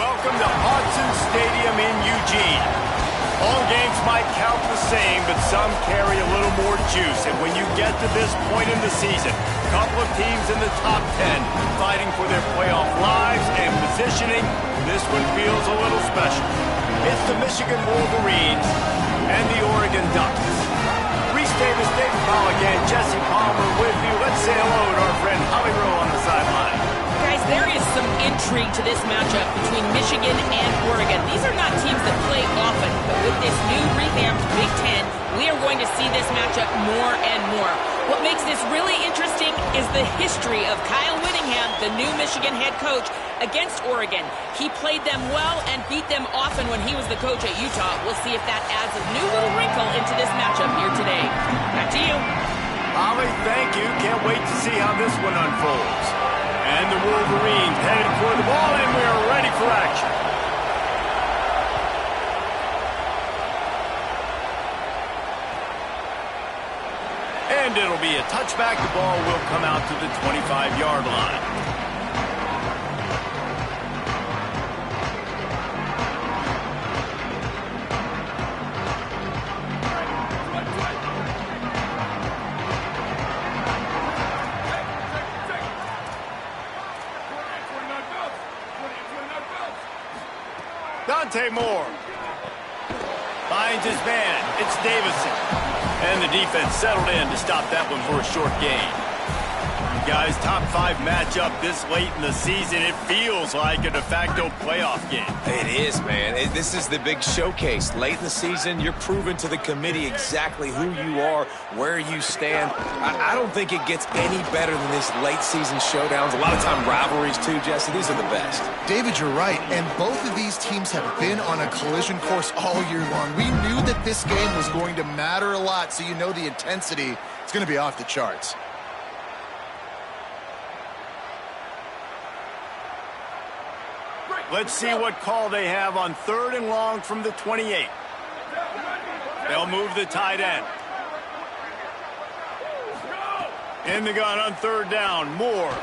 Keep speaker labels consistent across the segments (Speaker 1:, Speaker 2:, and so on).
Speaker 1: welcome to Autzen Stadium in Eugene. All games might count the same, but some carry a little more juice. And when you get to this point in the season, a couple of teams in the top 10 fighting for their playoff lives and positioning, this one feels a little special. It's the Michigan Wolverines and the Oregon Ducks. Reese Davis, David Pollock, and Jesse Palmer with you. Let's say hello to our friend Holly Rowe on the sideline.
Speaker 2: Guys, there is some intrigue to this matchup between Michigan and Oregon. These are not teams that play often, but with this new revamped Big Ten, we are going to see this matchup more and more. What makes this really interesting is the history of Kyle Whittingham, the new Michigan head coach, against Oregon. He played them well and beat them often when he was the coach at Utah. We'll see if that adds a new little wrinkle into this matchup here today. Back to you.
Speaker 1: Holly, thank you. Can't wait to see how this one unfolds. And the Wolverines headed for the ball, and we are ready for action. And it'll be a touchback. The ball will come out to the 25-yard line. Moore finds his man. It's Davison. And the defense settled in to stop that one for a short gain. Guys, top 5 matchup this late in the season. It feels like a de facto playoff game.
Speaker 3: It is, man. This is the big showcase. Late in the season, you're proving to the committee exactly who you are, where you stand. I don't think it gets any better than this late season showdowns. A lot of time rivalries, too, Jesse. These are the best.
Speaker 4: David, you're right. And both of these teams have been on a collision course all year long. We knew that this game was going to matter a lot, so you know the intensity is going to be off the charts.
Speaker 1: Let's see what call they have on 3rd and long from the 28. They'll move the tight end. In the gun on 3rd down. Moore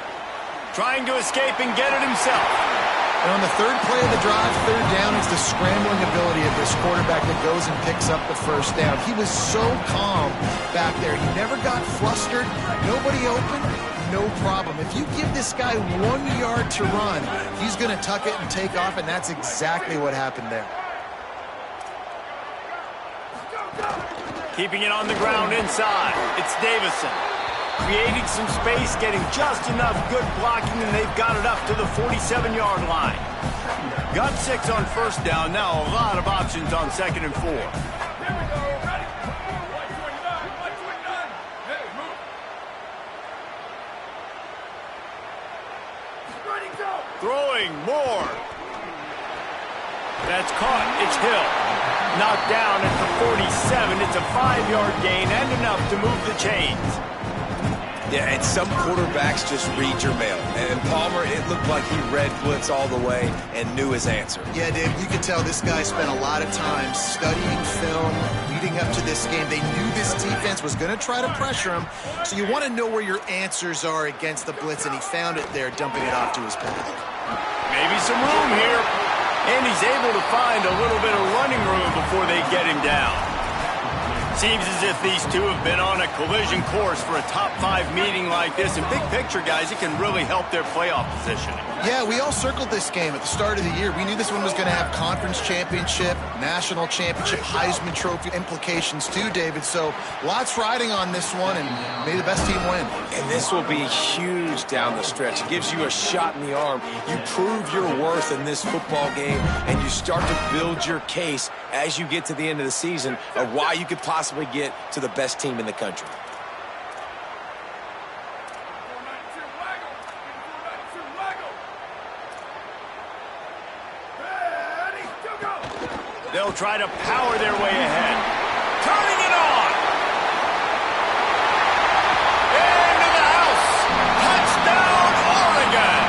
Speaker 1: trying to escape and get it himself.
Speaker 4: And on the 3rd play of the drive, 3rd down, is the scrambling ability of this quarterback that goes and picks up the 1st down. He was so calm back there. He never got flustered. Nobody open. No problem. If you give this guy 1 yard to run, he's going to tuck it and take off, and that's exactly what happened there.
Speaker 1: Keeping it on the ground inside. It's Davison. Creating some space, getting just enough good blocking, and they've got it up to the 47-yard line. Got 6 on 1st down. Now a lot of options on 2nd and 4. Throwing Moore. That's caught. It's Hill. Knocked down at the 47. It's a 5-yard gain and enough to move the chains.
Speaker 3: Yeah, and some quarterbacks just read your mail. And Palmer, it looked like he read blitz all the way and knew his answer.
Speaker 4: Yeah, Dave, you could tell this guy spent a lot of time studying film leading up to this game. They knew this defense was going to try to pressure him, so you want to know where your answers are against the blitz, and he found it there, dumping it off to his path.
Speaker 1: Maybe some room here. And he's able to find a little bit of running room before they get him down. Seems as if these two have been on a collision course for a top 5 meeting like this. And big picture, guys, it can really help their playoff positioning.
Speaker 4: Yeah, we all circled this game at the start of the year. We knew this one was going to have conference championship, national championship, Heisman Trophy implications too, David. So lots riding on this one, and may the best team win.
Speaker 3: And this will be huge down the stretch. It gives you a shot in the arm. You prove your worth in this football game, and you start to build your case as you get to the end of the season of why you could possibly get to the best team in the country.
Speaker 1: They'll try to power their way ahead. Turning it on. Into the house. Touchdown, Oregon.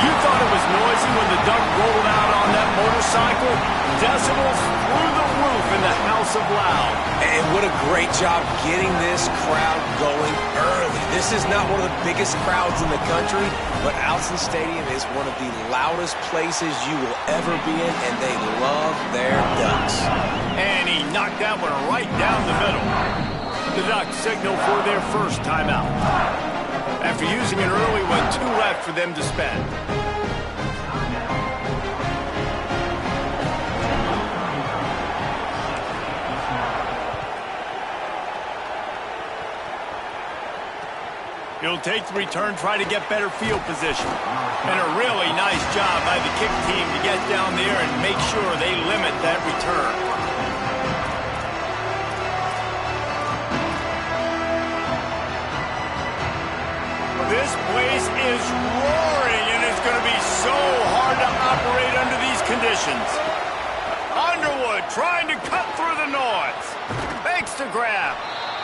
Speaker 1: You thought it was noisy when the Duck rolled out on that motorcycle? Decibels through the roof in the House of Loud.
Speaker 3: And what a great job getting this crowd going early. This This is not one of the biggest crowds in the country, but Alson Stadium is one of the loudest places you will ever be in, and they love their Ducks.
Speaker 1: And he knocked that one right down the middle. The Ducks signal for their first timeout. After using an early one, 2 left for them to spend. He'll take the return, try to get better field position. And a really nice job by the kick team to get down there and make sure they limit that return. This place is roaring, and it's going to be so hard to operate under these conditions. Underwood trying to cut through the noise. Makes the grab.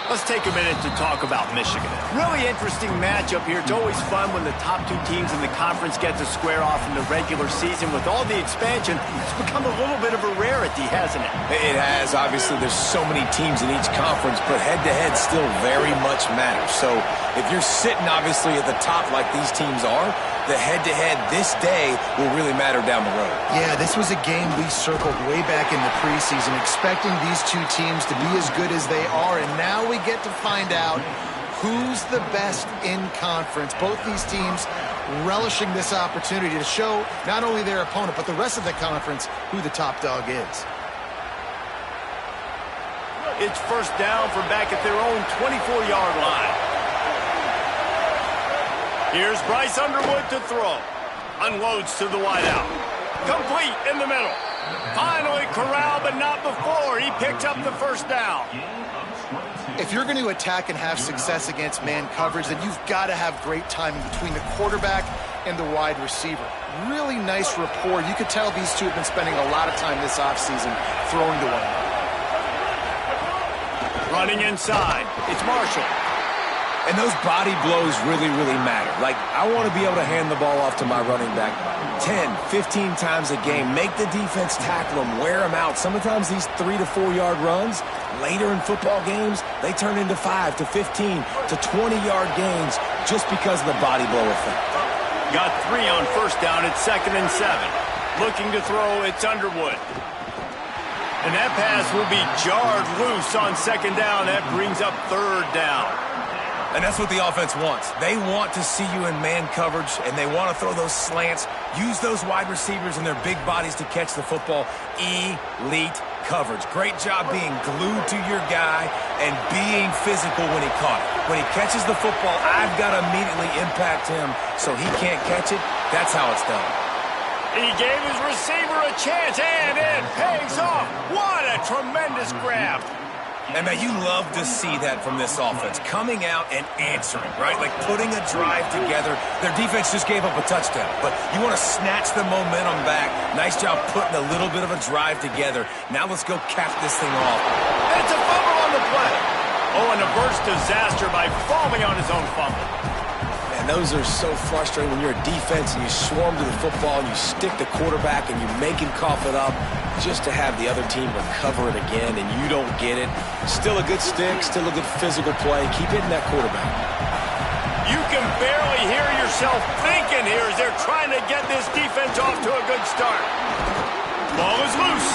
Speaker 1: Let's take a minute to talk about Michigan. Really interesting matchup here. It's always fun when the top 2 teams in the conference get to square off in the regular season. With all the expansion, it's become a little bit of a rarity, hasn't it?
Speaker 3: It has. Obviously, there's so many teams in each conference, but head-to-head still very much matters. So if you're sitting, obviously, at the top like these teams are, the head-to-head this day will really matter down the road.
Speaker 4: Yeah, this was a game we circled way back in the preseason, expecting these 2 teams to be as good as they are, and now we get to find out who's the best in conference. Both these teams relishing this opportunity to show not only their opponent, but the rest of the conference who the top dog is.
Speaker 1: It's first down from back at their own 24-yard line. Here's Bryce Underwood to throw. Unloads to the wideout. Complete in the middle. Finally corralled, but not before. He picked up the first down.
Speaker 4: If you're going to attack and have success against man coverage, then you've got to have great timing between the quarterback and the wide receiver. Really nice rapport. You could tell these 2 have been spending a lot of time this offseason throwing to one another.
Speaker 1: Running inside. It's Marshall.
Speaker 3: And those body blows really, really matter. Like, I want to be able to hand the ball off to my running back 10, 15 times a game. Make the defense tackle them, wear them out. Sometimes these 3 to 4 yard runs, later in football games, they turn into 5 to 15 to 20-yard gains just because of the body blow effect.
Speaker 1: Got 3 on first down. It's 2nd and 7. Looking to throw, it's Underwood. And that pass will be jarred loose on 2nd down. That brings up 3rd down.
Speaker 3: And that's what the offense wants. They want to see you in man coverage, and they want to throw those slants, use those wide receivers and their big bodies to catch the football. Elite coverage. Great job being glued to your guy and being physical when he caught it. When he catches the football, I've got to immediately impact him so he can't catch it. That's how it's done.
Speaker 1: He gave his receiver a chance, and it pays off. What a tremendous grab.
Speaker 3: And, man, you love to see that from this offense, coming out and answering, right? Like putting a drive together. Their defense just gave up a touchdown, but you want to snatch the momentum back. Nice job putting a little bit of a drive together. Now let's go cap this thing off.
Speaker 1: And it's a fumble on the play. Oh, and a burst disaster by falling on his own fumble.
Speaker 3: Man, those are so frustrating when you're a defense and you swarm to the football and you stick the quarterback and you make him cough it up, just to have the other team recover it again and you don't get it. Still a good stick, still a good physical play. Keep hitting that quarterback.
Speaker 1: You can barely hear yourself thinking here as they're trying to get this defense off to a good start. Ball is loose.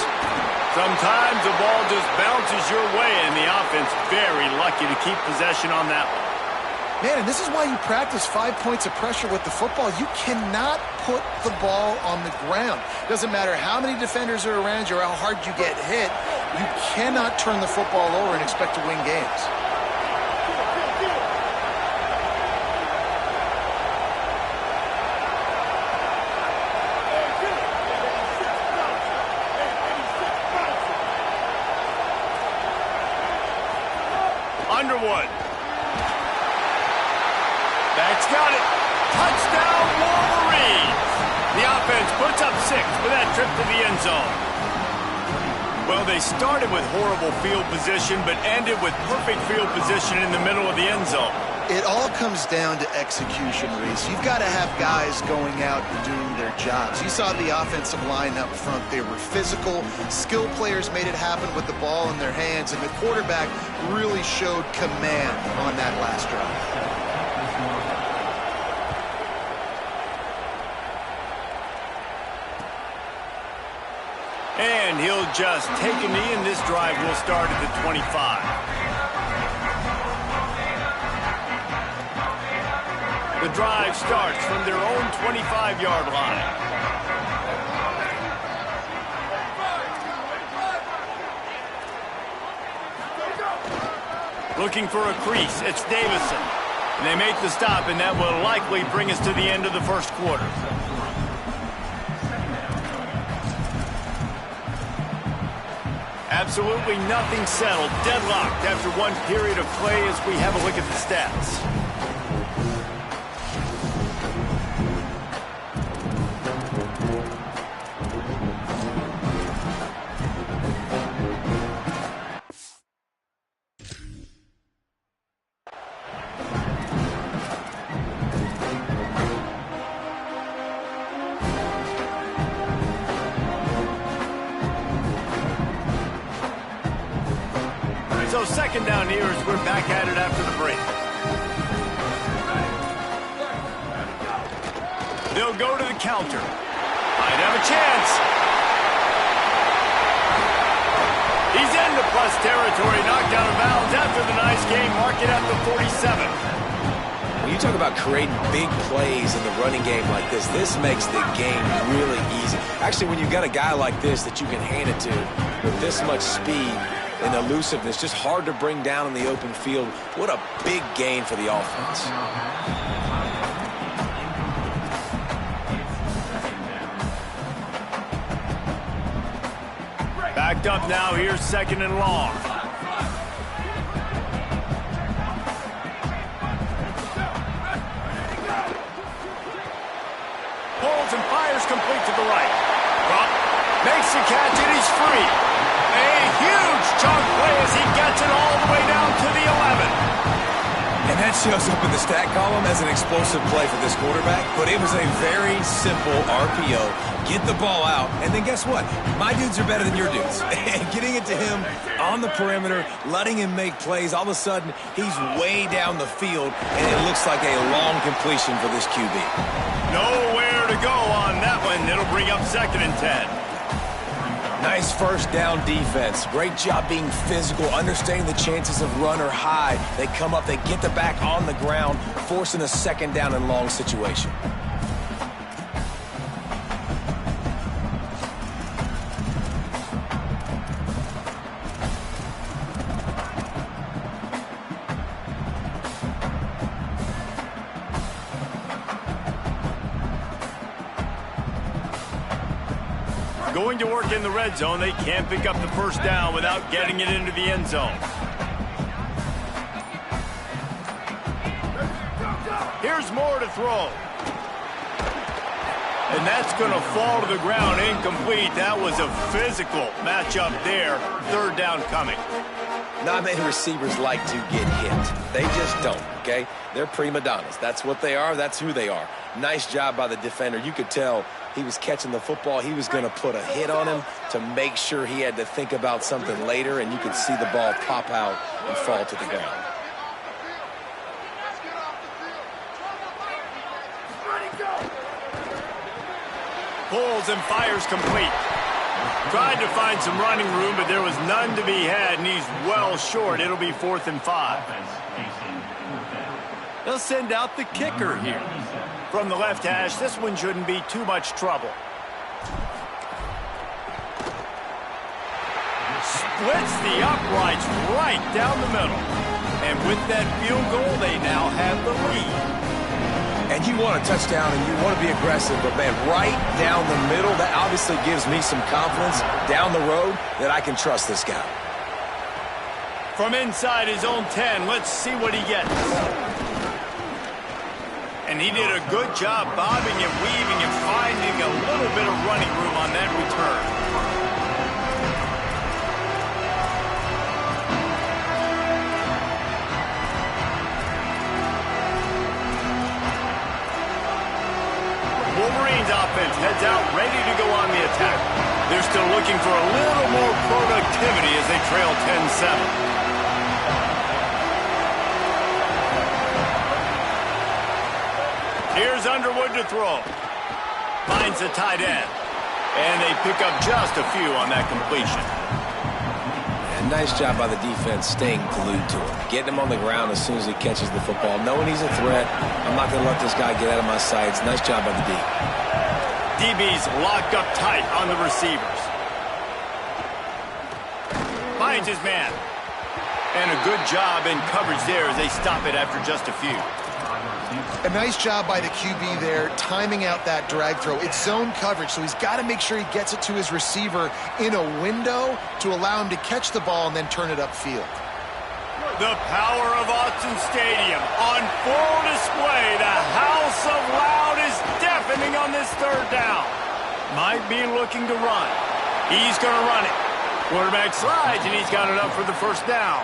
Speaker 1: Sometimes the ball just bounces your way, and the offense very lucky to keep possession on that one.
Speaker 4: Man, and this is why you practice 5 points of pressure with the football. You cannot put the ball on the ground. Doesn't matter how many defenders are around you or how hard you get hit. You cannot turn the football over and expect to win games.
Speaker 1: Underwood. That's got it. Touchdown, Wolverines. The offense puts up 6 with that trip to the end zone. Well, they started with horrible field position, but ended with perfect field position in the middle of the end zone.
Speaker 4: It all comes down to execution, Reese. You've got to have guys going out and doing their jobs. You saw the offensive line up front. They were physical. Skilled players made it happen with the ball in their hands, and the quarterback really showed command on that last drive.
Speaker 1: and he'll just take a knee, and this drive will start at the 25. The drive starts from their own 25-yard line. Looking for a crease, it's Davison. And they make the stop, and that will likely bring us to the end of the first quarter. Absolutely nothing settled, deadlocked after one period of play as we have a look at the stats. So second down here as we're back at it after the break. They'll go to the counter. Might have a chance. He's into plus territory, knocked out of bounds after the nice game. Mark it at the 47.
Speaker 3: When you talk about creating big plays in the running game like this makes the game really easy. Actually, when you've got a guy like this that you can hand it to with this much speed and elusiveness, just hard to bring down in the open field. What a big gain for the offense.
Speaker 1: Backed up now, here's second and long. Pulls and fires complete to the right. Drop, makes the catch, and he's free. A huge chunk play as he gets it all the way down to the 11.
Speaker 3: And that shows up in the stat column as an explosive play for this quarterback, but it was a very simple RPO. Get the ball out, and then guess what? My dudes are better than your dudes. And getting it to him on the perimeter, letting him make plays, all of a sudden, he's way down the field, and it looks like a long completion for this QB.
Speaker 1: Nowhere to go on that one. It'll bring up second and 10.
Speaker 3: Nice first down defense. Great job being physical, understanding the chances of run or high. They come up, they get the back on the ground, forcing a second down and long situation.
Speaker 1: Going to work in the red zone. They can't pick up the first down without getting it into the end zone. Here's more to throw. And that's going to fall to the ground, incomplete. That was a physical matchup there. Third down coming.
Speaker 3: Not many receivers like to get hit. They just don't, okay? They're prima donnas. That's what they are. That's who they are. Nice job by the defender. You could tell he was catching the football. He was going to put a hit on him to make sure he had to think about something later, and you could see the ball pop out and fall to the ground.
Speaker 1: Pulls and fires complete. Tried to find some running room, but there was none to be had, and he's well short. It'll be 4th and 5. They'll send out the kicker here. From the left hash, this one shouldn't be too much trouble. Splits the uprights right down the middle. And with that field goal, they now have the lead.
Speaker 3: And you want a touchdown and you want to be aggressive, but man, right down the middle, that obviously gives me some confidence down the road that I can trust this guy.
Speaker 1: From inside his own 10, let's see what he gets. And he did a good job bobbing and weaving and finding a little bit of running room on that return. Wolverines offense heads out, ready to go on the attack. They're still looking for a little more productivity as they trail 10-7. Here's Underwood to throw. Finds the tight end. And they pick up just a few on that completion.
Speaker 3: And nice job by the defense staying glued to him. Getting him on the ground as soon as he catches the football. Knowing he's a threat, I'm not going to let this guy get out of my sights. Nice job by the D.
Speaker 1: DB's locked up tight on the receivers. Finds his man. And a good job in coverage there as they stop it after just a few.
Speaker 4: A nice job by the QB there, timing out that drag throw. It's zone coverage, so he's got to make sure he gets it to his receiver in a window to allow him to catch the ball and then turn it upfield.
Speaker 1: The power of Autzen Stadium on full display. The house of loud is deafening on this third down. Might be looking to run. He's going to run it. Quarterback slides, and he's got it up for the first down.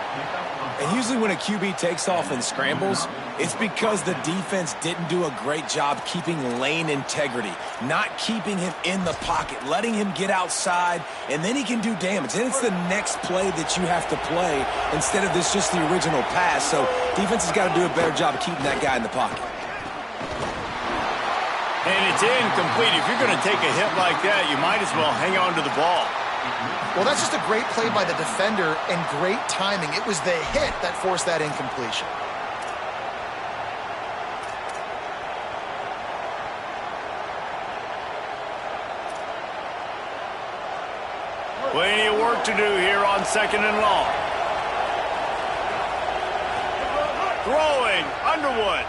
Speaker 3: And usually when a QB takes off and scrambles, it's because the defense didn't do a great job keeping lane integrity, not keeping him in the pocket, letting him get outside, and then he can do damage. Then it's the next play that you have to play instead of this just the original pass. So defense has got to do a better job of keeping that guy in the pocket.
Speaker 1: And it's incomplete. If you're going to take a hit like that, you might as well hang on to the ball.
Speaker 4: Well, that's just a great play by the defender and great timing. It was the hit that forced that incompletion.
Speaker 1: Plenty of work to do here on 2nd and long. Throwing, Underwood.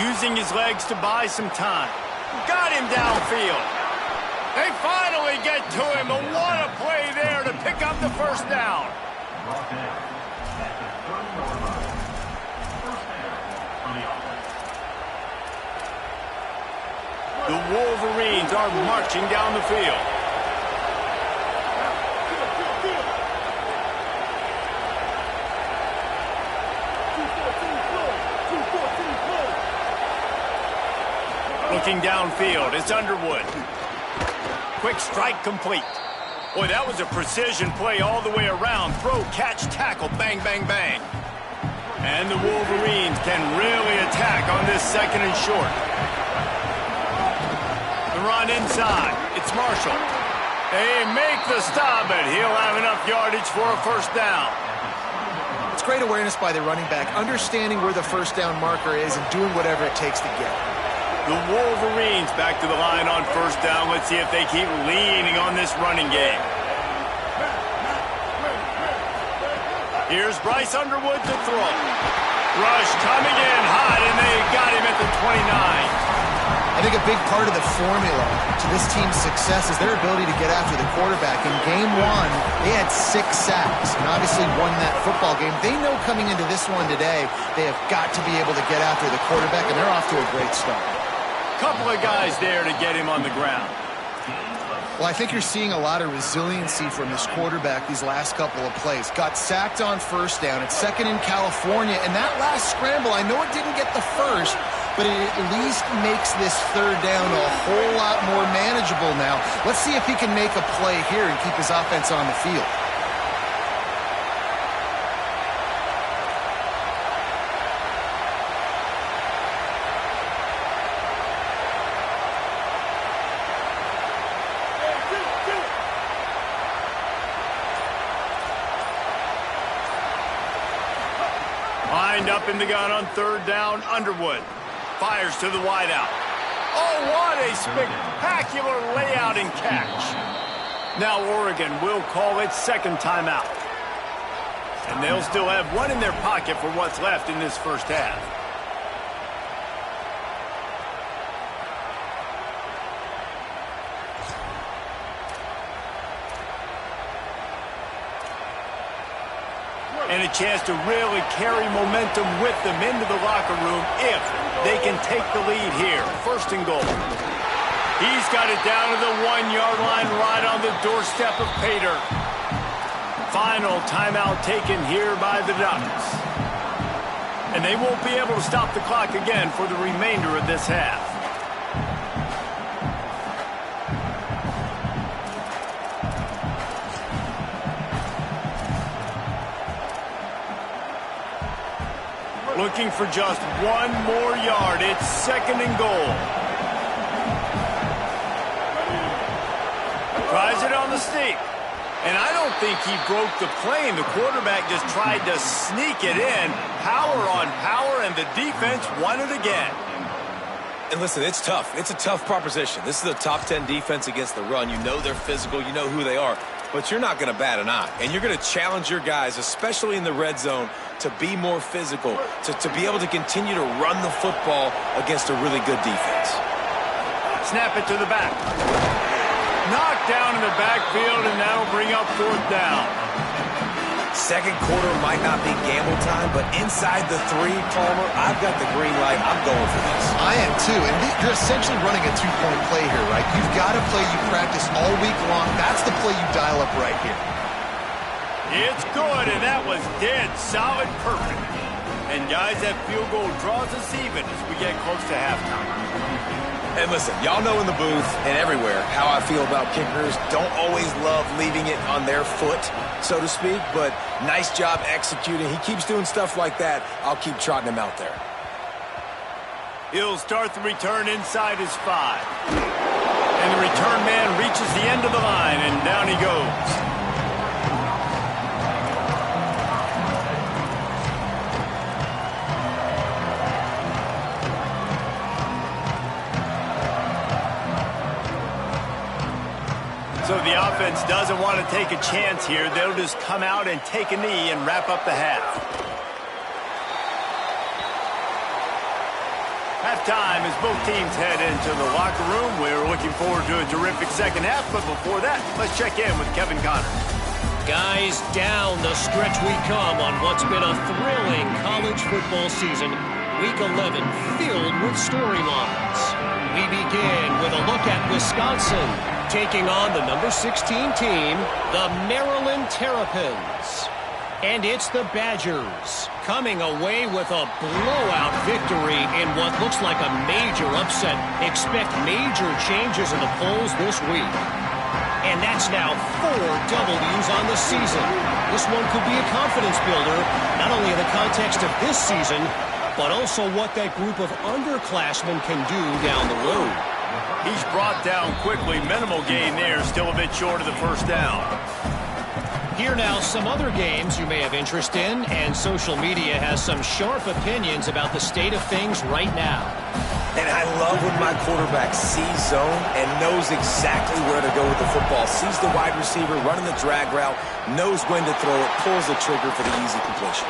Speaker 1: Using his legs to buy some time. Got him downfield. They finally get to him, and what a play there to pick up the first down. The Wolverines are marching down the field. Looking downfield, it's Underwood. Quick strike complete. Boy, that was a precision play all the way around. Throw, catch, tackle, bang, bang, bang. And the Wolverines can really attack on this 2nd and short. The run inside. It's Marshall. They make the stop, but he'll have enough yardage for a first down.
Speaker 4: It's great awareness by the running back, understanding where the first down marker is and doing whatever it takes to get it.
Speaker 1: The Wolverines back to the line on first down. Let's see if they keep leaning on this running game. Here's Bryce Underwood to throw. Rush coming in hot, and they got him at the 29.
Speaker 4: I think a big part of the formula to this team's success is their ability to get after the quarterback. In game 1, they had 6 sacks and obviously won that football game. They know coming into this one today, they have got to be able to get after the quarterback, and they're off to a great start.
Speaker 1: Couple of guys there to get him on the ground.
Speaker 4: Well, I think you're seeing a lot of resiliency from this quarterback these last couple of plays. Got sacked on first down. It's 2nd in California. And that last scramble, I know it didn't get the first, but it at least makes this third down a whole lot more manageable now. Let's see if he can make a play here and keep his offense on the field.
Speaker 1: Lined up in the gun on third down, Underwood. Fires to the wideout. Oh, what a spectacular layout and catch. Now Oregon will call its 2nd timeout. And they'll still have one in their pocket for what's left in this first half. And a chance to really carry momentum with them into the locker room if they can take the lead here. 1st and goal. He's got it down to the 1-yard line right on the doorstep of Pater. Final timeout taken here by the Ducks. And they won't be able to stop the clock again for the remainder of this half. Looking for just 1 more yard. It's 2nd and goal. Tries it on the sneak. And I don't think he broke the plane. The quarterback just tried to sneak it in. Power on power, and the defense won it again.
Speaker 3: And listen, it's tough. It's a tough proposition. This is a top 10 defense against the run. You know they're physical. You know who they are. But you're not going to bat an eye. And you're going to challenge your guys, especially in the red zone, to be more physical, to be able to continue to run the football against a really good defense.
Speaker 1: Snap it to the back. Knocked down in the backfield, and that'll bring up 4th down.
Speaker 3: Second quarter might not be gamble time, but inside the 3, Palmer, I've got the green light. I'm going for this.
Speaker 4: I am too, and you're essentially running a 2-point play here, right? You've got a play you practice all week long. That's the play you dial up right here.
Speaker 1: It's good, and that was dead solid perfect. And guys, that field goal draws us even as we get close to halftime.
Speaker 3: And listen, y'all know in the booth and everywhere how I feel about kickers. Don't always love leaving it on their foot, so to speak, but nice job executing. He keeps doing stuff like that. I'll keep trotting him out there.
Speaker 1: He'll start the return inside his 5. And the return man reaches the end of the line, and down he goes. So the offense doesn't want to take a chance here. They'll just come out and take a knee and wrap up the half. Halftime as both teams head into the locker room. We're looking forward to a terrific second half, but before that, let's check in with Kevin Connors.
Speaker 5: Guys, down the stretch we come on what's been a thrilling college football season. Week 11 filled with storylines. We begin with a look at Wisconsin taking on the number 16 team, the Maryland Terrapins. And it's the Badgers coming away with a blowout victory in what looks like a major upset. Expect major changes in the polls this week. And that's now 4 W's on the season. This one could be a confidence builder, not only in the context of this season, but also what that group of underclassmen can do down the road.
Speaker 1: He's brought down quickly. Minimal gain there. Still a bit short of the 1st down.
Speaker 5: Here now, some other games you may have interest in, and social media has some sharp opinions about the state of things right now.
Speaker 3: And I love when my quarterback sees zone and knows exactly where to go with the football. Sees the wide receiver running the drag route, knows when to throw it, pulls the trigger for the easy completion.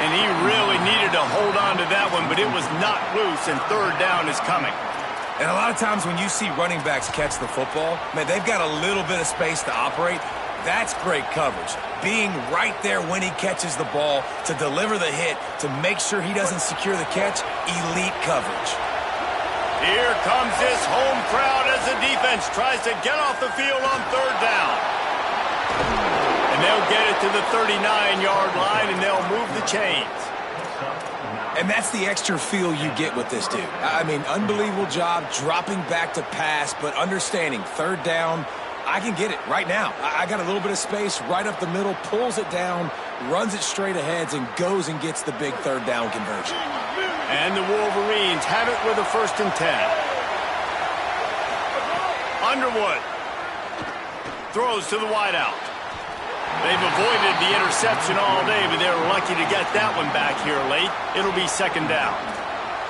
Speaker 1: And he really needed to hold on to that one, but it was not loose, and 3rd down is coming.
Speaker 3: And a lot of times when you see running backs catch the football, man, they've got a little bit of space to operate. That's great coverage. Being right there when he catches the ball to deliver the hit, to make sure he doesn't secure the catch, elite coverage.
Speaker 1: Here comes this home crowd as the defense tries to get off the field on 3rd down. And they'll get it to the 39-yard line, and they'll move the chains.
Speaker 3: And that's the extra feel you get with this dude. I mean, unbelievable job dropping back to pass, but understanding 3rd down, I can get it right now. I got a little bit of space right up the middle, pulls it down, runs it straight ahead, and goes and gets the big 3rd down conversion.
Speaker 1: And the Wolverines have it with a 1st and 10. Underwood throws to the wideout. They've avoided the interception all day, but they're lucky to get that one back here late. It'll be 2nd down.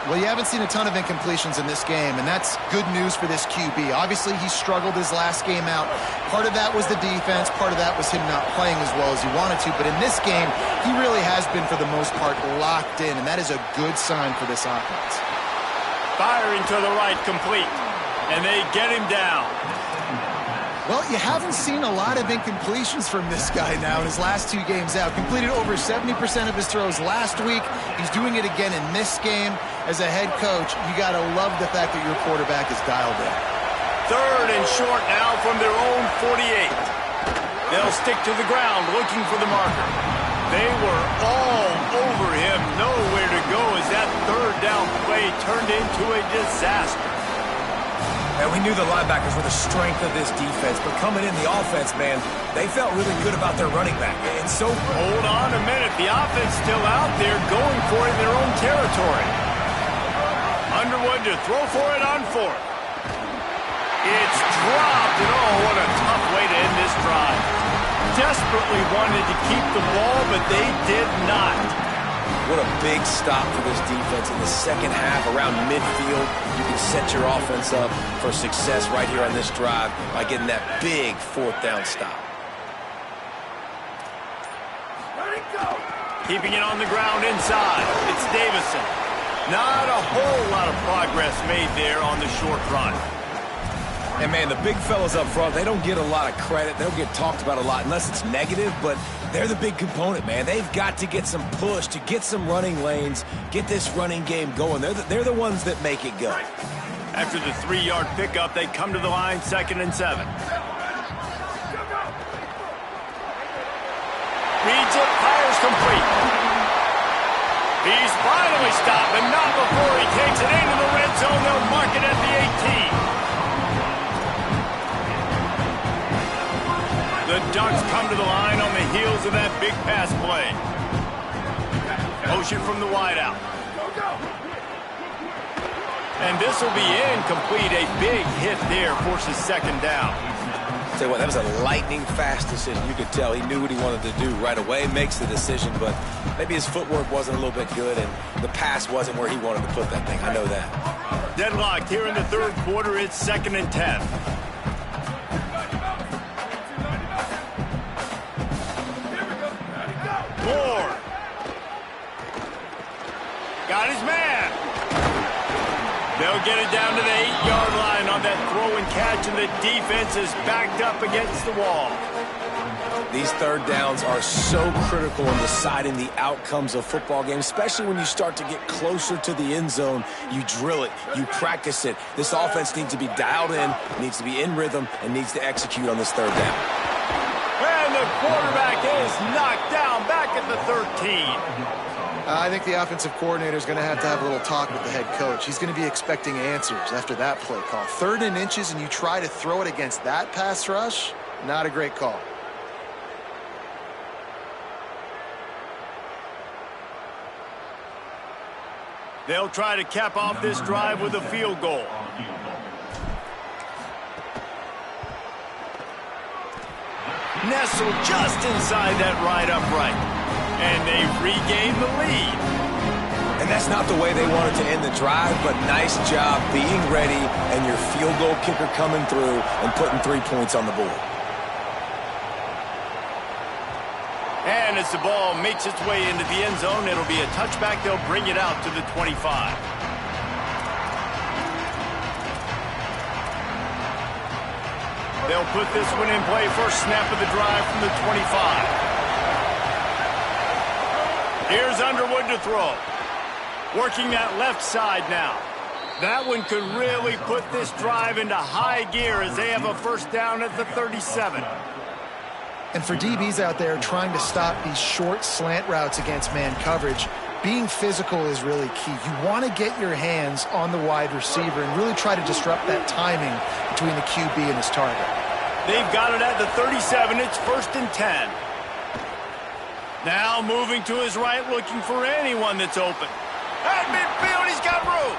Speaker 4: Well, you haven't seen a ton of incompletions in this game, and that's good news for this QB. Obviously, he struggled his last game out. Part of that was the defense. Part of that was him not playing as well as he wanted to. But in this game, he really has been, for the most part, locked in, and that is a good sign for this offense.
Speaker 1: Firing to the right, complete. And they get him down.
Speaker 4: Well, you haven't seen a lot of incompletions from this guy now in his last 2 games out. Completed over 70% of his throws last week. He's doing it again in this game. As a head coach, you got to love the fact that your quarterback is dialed in.
Speaker 1: 3rd and short now from their own 48. They'll stick to the ground looking for the marker. They were all over him. Nowhere to go as that 3rd down play turned into a disaster.
Speaker 3: And we knew the linebackers were the strength of this defense, but coming in the offense, man, they felt really good about their running back. And so,
Speaker 1: hold on a minute. The offense still out there going for it in their own territory. Underwood to throw for it on 4th. It's dropped, and oh, what a tough way to end this drive. Desperately wanted to keep the ball, but they did not.
Speaker 3: What a big stop for this defense in the second half around midfield. You can set your offense up for success right here on this drive by getting that big fourth down stop.
Speaker 1: Keeping it on the ground inside. It's Davison. Not a whole lot of progress made there on the short run.
Speaker 3: And, man, the big fellas up front, they don't get a lot of credit. They don't get talked about a lot unless it's negative, but they're the big component, man. They've got to get some push, to get some running lanes, get this running game going. They're the ones that make it go.
Speaker 1: After the 3-yard pickup, they come to the line, 2nd and 7. Reads it, fires complete. He's finally stopped, but not before he takes it into the red zone. They'll mark it at the 18. The Ducks come to the line on the heels of that big pass play. Motion from the wideout. And this will be incomplete. A big hit there forces 2nd down.
Speaker 3: Tell you what, that was a lightning-fast decision. You could tell he knew what he wanted to do right away, makes the decision, but maybe his footwork wasn't a little bit good, and the pass wasn't where he wanted to put that thing. I know that.
Speaker 1: Deadlocked here in the 3rd quarter. It's 2nd and 10. Moore. Got his man. They'll get it down to the 8-yard line on that throw and catch, and the defense is backed up against the wall.
Speaker 3: These 3rd downs are so critical in deciding the outcomes of football games, especially when you start to get closer to the end zone. You drill it, you practice it. This offense needs to be dialed in, needs to be in rhythm, and needs to execute on this 3rd down.
Speaker 1: And the quarterback is knocked down back at the 13.
Speaker 4: I think the offensive coordinator is going to have a little talk with the head coach. He's going to be expecting answers after that play call. 3rd and inches, and you try to throw it against that pass rush? Not a great call.
Speaker 1: They'll try to cap off this drive with a field goal. Nestled just inside that right upright. And they regain the lead.
Speaker 3: And that's not the way they wanted to end the drive, but nice job being ready and your field goal kicker coming through and putting 3 points on the board.
Speaker 1: And as the ball makes its way into the end zone, it'll be a touchback. They'll bring it out to the 25. They'll put this one in play. First snap of the drive from the 25. Here's Underwood to throw. Working that left side now. That one could really put this drive into high gear as they have a first down at the 37.
Speaker 4: And for DBs out there trying to stop these short slant routes against man coverage, being physical is really key. You want to get your hands on the wide receiver and really try to disrupt that timing between the QB and his target.
Speaker 1: They've got it at the 37. It's 1st and 10. Now moving to his right, looking for anyone that's open. At midfield, he's got room.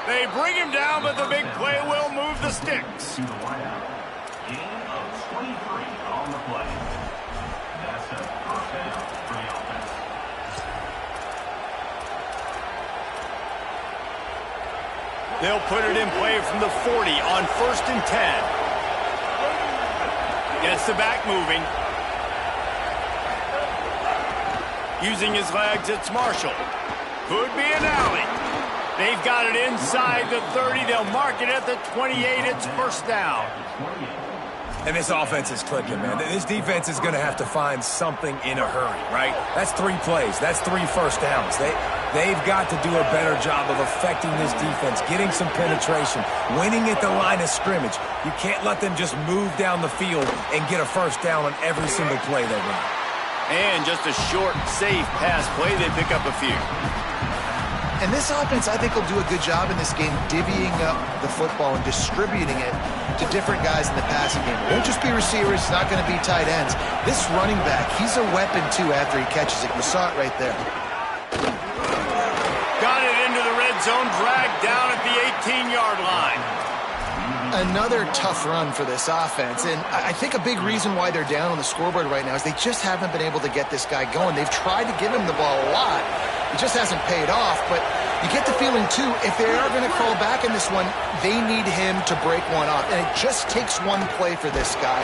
Speaker 1: They bring him down, but the big play will move the sticks.
Speaker 6: To the wideout. Gain of 23 on the play. That's a first down for the offense.
Speaker 1: They'll put it in play from the 40 on 1st and 10. Gets the back moving. Using his legs, it's Marshall. Could be an alley. They've got it inside the 30. They'll mark it at the 28. It's first down.
Speaker 3: And this offense is clicking, man. This defense is going to have to find something in a hurry, right? That's 3 plays. That's 3 first downs. They've got to do a better job of affecting this defense, getting some penetration, winning at the line of scrimmage. You can't let them just move down the field and get a first down on every single play they run.
Speaker 1: And just a short, safe pass play. They pick up a few.
Speaker 4: And this offense, I think, will do a good job in this game divvying up the football and distributing it to different guys in the passing game. It won't just be receivers. It's not going to be tight ends. This running back, he's a weapon, too, after he catches it. You saw it right there.
Speaker 1: Got it into the red zone, dragged down at the 18-yard line.
Speaker 4: Another tough run for this offense, and I think a big reason why they're down on the scoreboard right now is they just haven't been able to get this guy going. They've tried to give him the ball a lot. It just hasn't paid off, but you get the feeling, too, if they are going to crawl back in this one, they need him to break one off, and it just takes one play for this guy.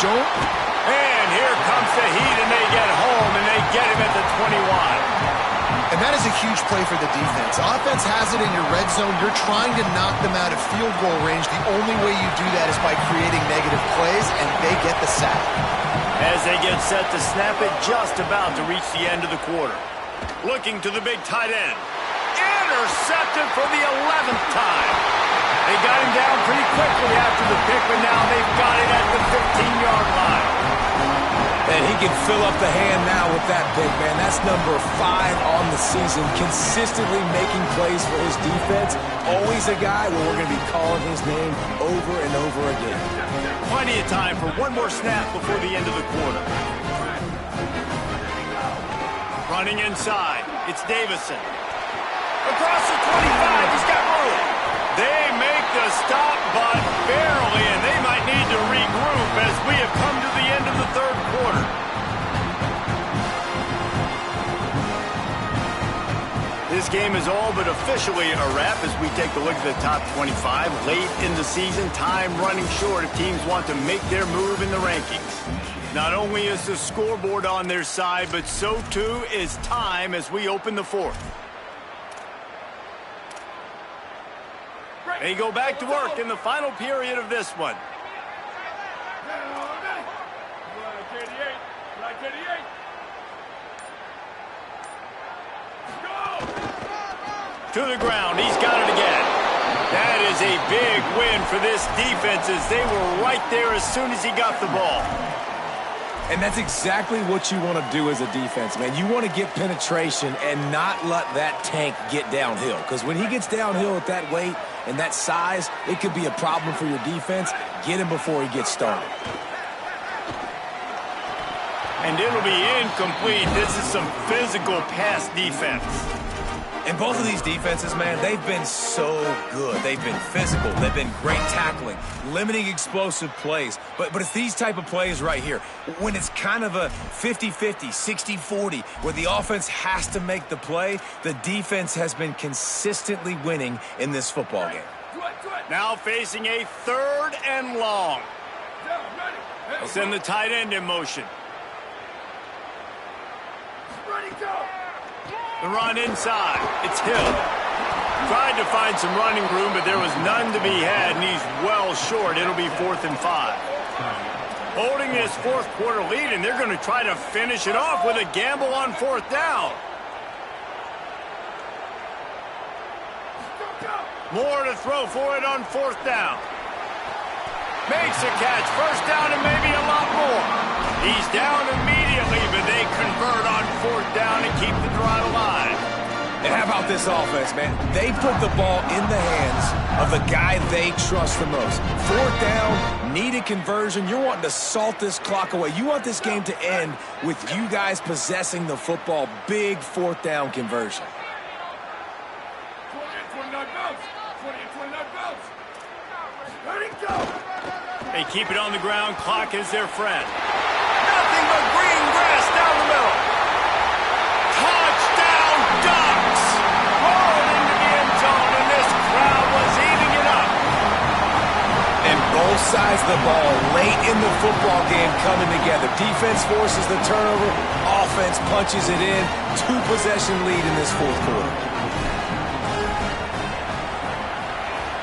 Speaker 1: And here comes the heat, and they get home, and they get him at the 21.
Speaker 4: And that is a huge play for the defense. Offense has it in your red zone. You're trying to knock them out of field goal range. The only way you do that is by creating negative plays, and they get the sack.
Speaker 1: As they get set to snap it, just about to reach the end of the quarter. Looking to the big tight end. Intercepted for the 11th time. They got him down pretty quickly after the pick, but now they've got it at the 15-yard line.
Speaker 3: And he can fill up the hand now with that pick, man. That's number 5 on the season, consistently making plays for his defense. Always a guy where we're going to be calling his name over and over again.
Speaker 1: Plenty of time for one more snap before the end of the quarter. Running inside, it's Davison. Across the 25, he's got room. They make the stop, but barely, and they might need to regroup as we have come to the end of the third quarter. This game is all but officially a wrap as we take a look at the top 25. Late in the season, time running short if teams want to make their move in the rankings. Not only is the scoreboard on their side, but so too is time as we open the fourth. They go back to work in the final period of this one. To the ground, he's got it again. That is a big win for this defense as they were right there as soon as he got the ball.
Speaker 3: And that's exactly what you want to do as a defense, man. You want to get penetration and not let that tank get downhill. Because when he gets downhill at that weight and that size, it could be a problem for your defense. Get him before he gets started.
Speaker 1: And it'll be incomplete. This is some physical pass defense.
Speaker 3: And both of these defenses, man, they've been so good. They've been physical. They've been great tackling, limiting explosive plays. But it's these type of plays right here. When it's kind of a 50-50, 60-40, where the offense has to make the play, the defense has been consistently winning in this football game.
Speaker 1: Now facing a 3rd and long. They'll send the tight end in motion. The run inside. It's Hill. Tried to find some running room, but there was none to be had, and he's well short. It'll be 4th and 5. Holding this fourth quarter lead, and they're going to try to finish it off with a gamble on 4th down. More to throw for it on 4th down. Makes a catch. 1st down and maybe a lot more. He's down immediately, but they convert on 4th down and keep the drive alive.
Speaker 3: And how about this offense, man? They put the ball in the hands of the guy they trust the most. 4th down, needed conversion. You're wanting to salt this clock away. You want this game to end with you guys possessing the football. Big 4th down conversion.
Speaker 6: 29 bounce. 29 bounce. Ready, go.
Speaker 1: They keep it on the ground. Clock is their friend. Nothing but green grass down the middle. Touchdown Ducks! Rolling into the end zone, and this crowd was eating it up.
Speaker 3: And both sides of the ball late in the football game coming together. Defense forces the turnover. Offense punches it in. 2-possession lead in this fourth quarter.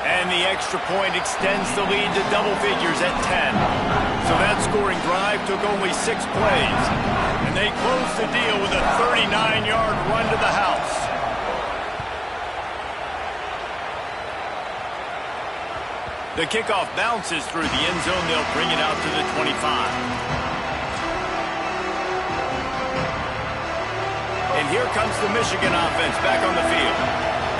Speaker 1: And the extra point extends the lead to double figures at 10. So that scoring drive took only 6 plays. And they closed the deal with a 39-yard run to the house. The kickoff bounces through the end zone. They'll bring it out to the 25. And here comes the Michigan offense back on the field.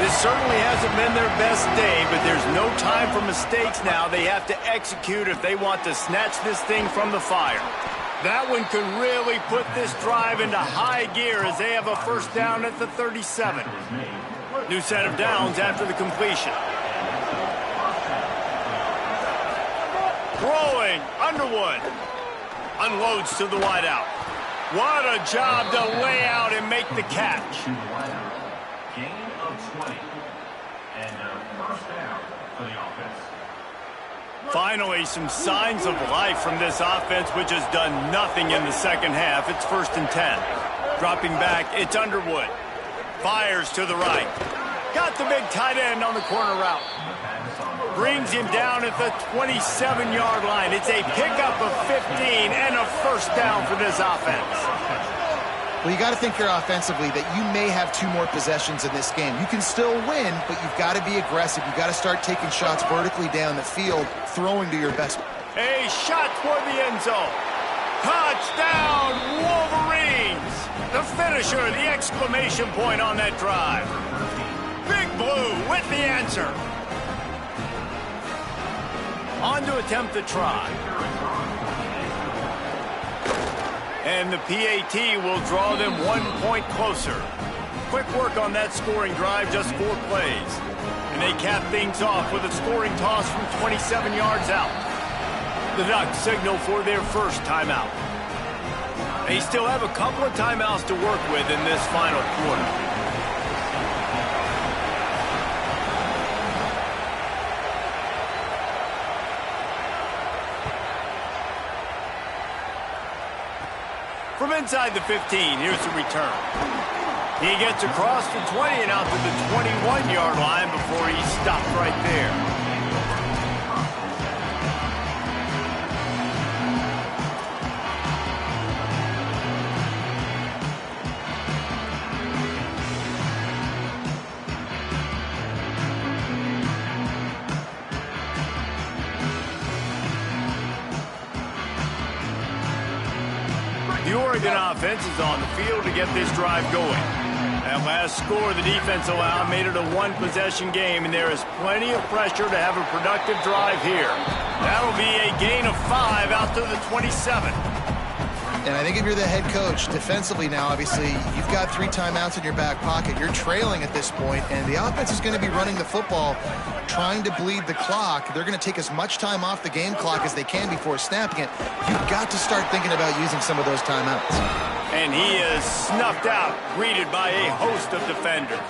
Speaker 1: This certainly hasn't been their best day, but there's no time for mistakes now. They have to execute if they want to snatch this thing from the fire. That one could really put this drive into high gear as they have a 1st down at the 37. New set of downs after the completion. Rolling, Underwood. Unloads to the wideout. What a job to lay out and make the catch.
Speaker 6: Gain of 20. And a first down for the offense.
Speaker 1: Finally, some signs of life from this offense, which has done nothing in the second half. It's 1st and 10. Dropping back, it's Underwood. Fires to the right. Got the big tight end on the corner route. Brings him down at the 27-yard line. It's a pickup of 15 and a first down for this offense.
Speaker 4: Well, you got to think here offensively that you may have 2 more possessions in this game. You can still win, but you've got to be aggressive. You've got to start taking shots vertically down the field, throwing to your best.
Speaker 1: A shot toward the end zone. Touchdown, Wolverines! The finisher, the exclamation point on that drive. Big Blue with the answer. On to attempt the try. And the PAT will draw them 1 point closer. Quick work on that scoring drive, just 4 plays. And they cap things off with a scoring toss from 27 yards out. The Ducks signal for their first timeout. They still have a couple of timeouts to work with in this final quarter. From inside the 15, here's the return. He gets across the 20 and out to the 21-yard line before he stopped right there. The Oregon offense is on the field to get this drive going. That last score the defense allowed made it a 1-possession game, and there is plenty of pressure to have a productive drive here. That'll be a gain of 5 out to the 27.
Speaker 4: And I think if you're the head coach, defensively now, obviously, you've got 3 timeouts in your back pocket. You're trailing at this point, and the offense is going to be running the football, trying to bleed the clock. They're going to take as much time off the game clock as they can before snapping it. You've got to start thinking about using some of those timeouts.
Speaker 1: And he is snuffed out, greeted by a host of defenders.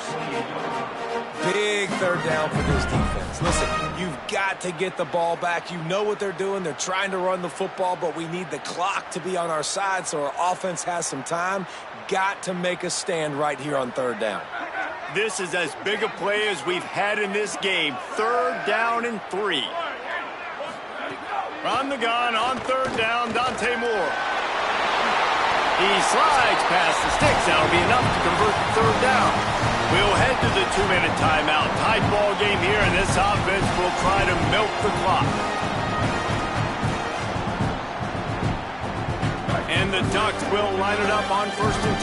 Speaker 3: Big third down for this defense. Listen, you've got to get the ball back. You know what they're doing. They're trying to run the football, but we need the clock to be on our side so our offense has some time. Got to make a stand right here on 3rd down.
Speaker 1: This is as big a play as we've had in this game. 3rd down and 3. From the gun on 3rd down, Dante Moore. He slides past the sticks. That'll be enough to convert the 3rd down. We'll head to the 2-minute timeout. Tight ball game here, and this offense will try to milk the clock. And the Ducks will line it up on 1st and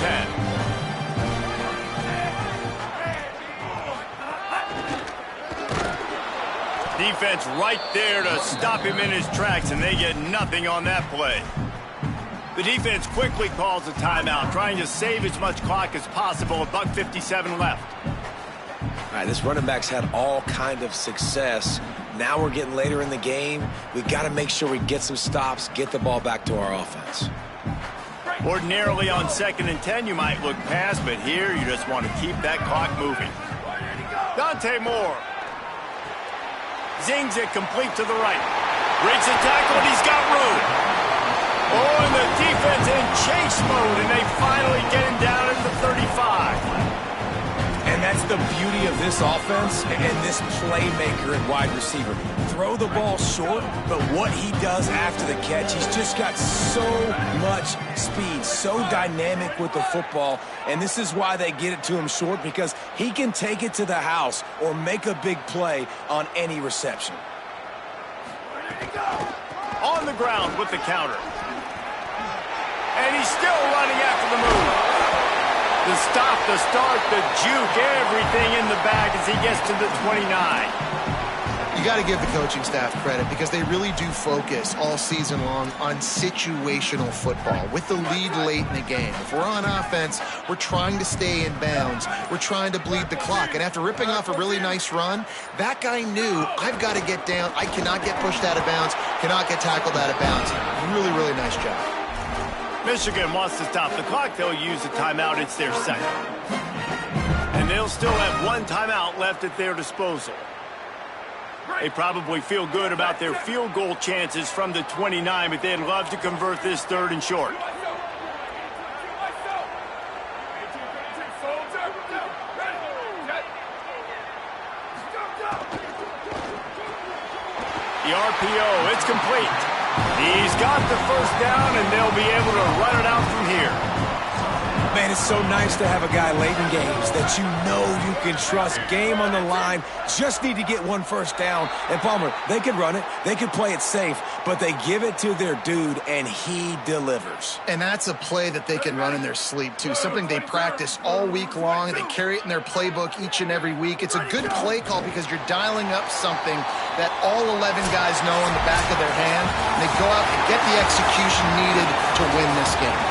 Speaker 1: 10. Defense right there to stop him in his tracks, and they get nothing on that play. The defense quickly calls a timeout, trying to save as much clock as possible. $1:57 left.
Speaker 3: All right, this running back's had all kind of success. Now we're getting later in the game. We've got to make sure we get some stops, get the ball back to our offense.
Speaker 1: Ordinarily on 2nd and 10, you might look past, but here you just want to keep that clock moving. Dante Moore. Zings it complete to the right. Breaks a tackle, and he's got room. Oh, and the defense in chase mode, and they finally get him down at the 35.
Speaker 3: And that's the beauty of this offense and this playmaker at wide receiver. Throw the ball short, but what he does after the catch, he's just got so much speed, so dynamic with the football, and this is why they get it to him short, because he can take it to the house or make a big play on any reception.
Speaker 1: On the ground with the counter. And he's still running after the move. The stop, the start, the juke, everything in the bag as he gets to the 29.
Speaker 4: You got to give the coaching staff credit because they really do focus all season long on situational football with the lead late in the game. If we're on offense, we're trying to stay in bounds. We're trying to bleed the clock. And after ripping off a really nice run, that guy knew, I've got to get down. I cannot get pushed out of bounds, cannot get tackled out of bounds. Really, really nice job.
Speaker 1: Michigan wants to stop the clock. They'll use a timeout. It's their second. And they'll still have one timeout left at their disposal. They probably feel good about their field goal chances from the 29, but they'd love to convert this third and short. The RPO, it's complete. He's got the first down, and they'll be able to run it out from here.
Speaker 3: Man, it's so nice to have a guy late in games that you know you can trust. Game on the line, just need to get one first down. And Palmer, they could run it, they could play it safe, but they give it to their dude, and he delivers.
Speaker 4: And that's a play that they can run in their sleep, too. Something they practice all week long. They carry it in their playbook each and every week. It's a good play call because you're dialing up something that all 11 guys know in the back of their hand. And they go out and get the execution needed to win this game.